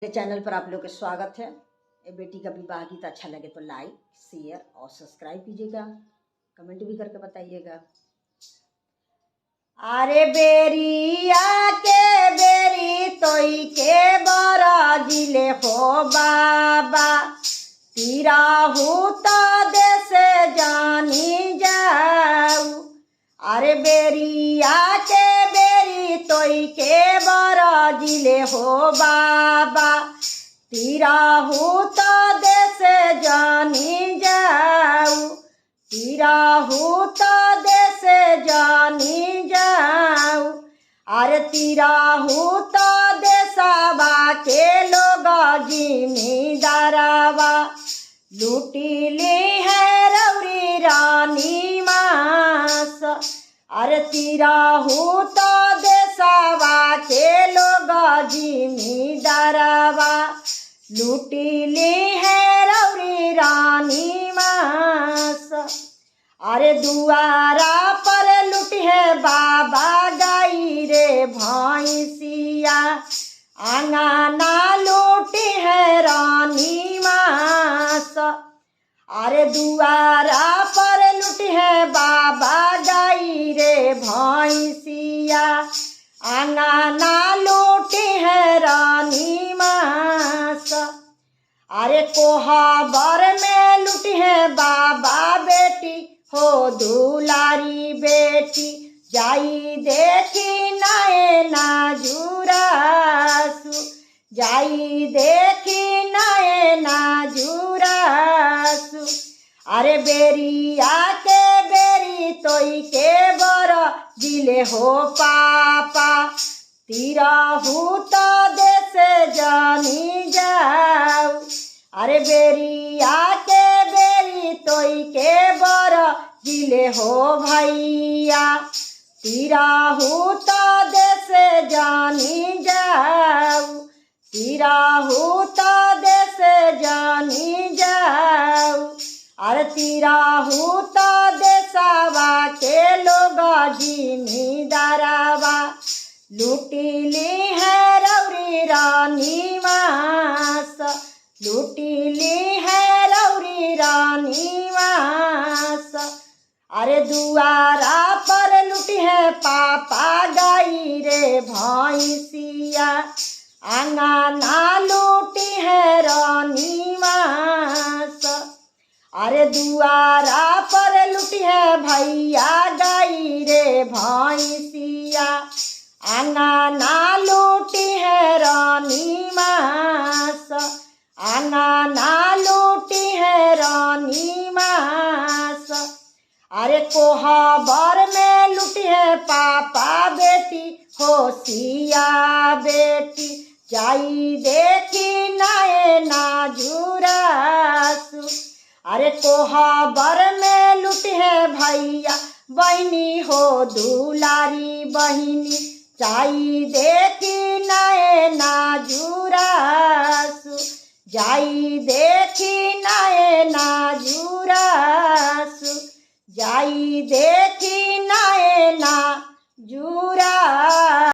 मेरे चैनल पर आप लोग का स्वागत है। ये बेटी का विवाह गीत अच्छा लगे तो लाइक शेयर और सब्सक्राइब कीजिएगा, कमेंट भी करके बताइएगा। अरे बेरिया के बेरी तोई के बरा जिले हो बाबा, तीरा हूँ तो देसे जानी जाऊ। अरे बेरिया के बेरी तोई के बरा जिले हो बाबा, तीरा हूँ तो देसे जानी जाऊ। तीरा हूँ तो देसे जानी जाऊ। अरे तीरा हूँ तो देशवा के लोग जिमीदारवा, लूटी ली है रौरी रानी मास। अरे तीरा हूँ तो देशवा के लोग जिमीदारवा, लूटी ली है रौरी रानी मास। अरे दुआरा पर लुटी है बाबा गाई रे भैंसिया, आंगना लूटी है रानी मास। अरे दुआरा पर लुटी है बाबा गाई रे भैंसिया, आंगना लूटी है रानी मास। अरे कोहबर में लुटी है बाबा बेटी हो दुलारी बेटी, जाई देखी नाए नाजुरासु, जाई देखी नाए नाजुरासु। अरे बेरिया के बेरी तोई के बर दिले हो पापा, तीरा हूँ तो देसे जानी जाऊ। अरे बेरिया के बेरी तोई के बर दिले हो भैया, तीरा हूँ तो देसे जानी जाऊ। तीरा हूँ तो देसे जानी जाऊ। अरे तीरा हूँ तो देशवा के लोग जिमीदारवा, लूटी ली है रौरी रानी मास। लूटी ली है रौरी रानी मास। अरे दुआरा पर लुटी है पापा गाई रे भैंसिया, आंगना लूटी है रानी मास। अरे दुआरा पर लुटी है भैया गाई रे भैंसिया, आंगना लूटी है रानी मास। आंगना लूटी है रानी मास। अरे कोहबर में लुटी है पापा बेटी हो सिया बेटी, जाई देखी नाए नाजुरासु। अरे कोहबर में लुटी है भैया बहनी हो दुलारी बहिनी, जाई देखी नाए नाजुरासु, जाई देखी नाए नाजुरासु, जाई देख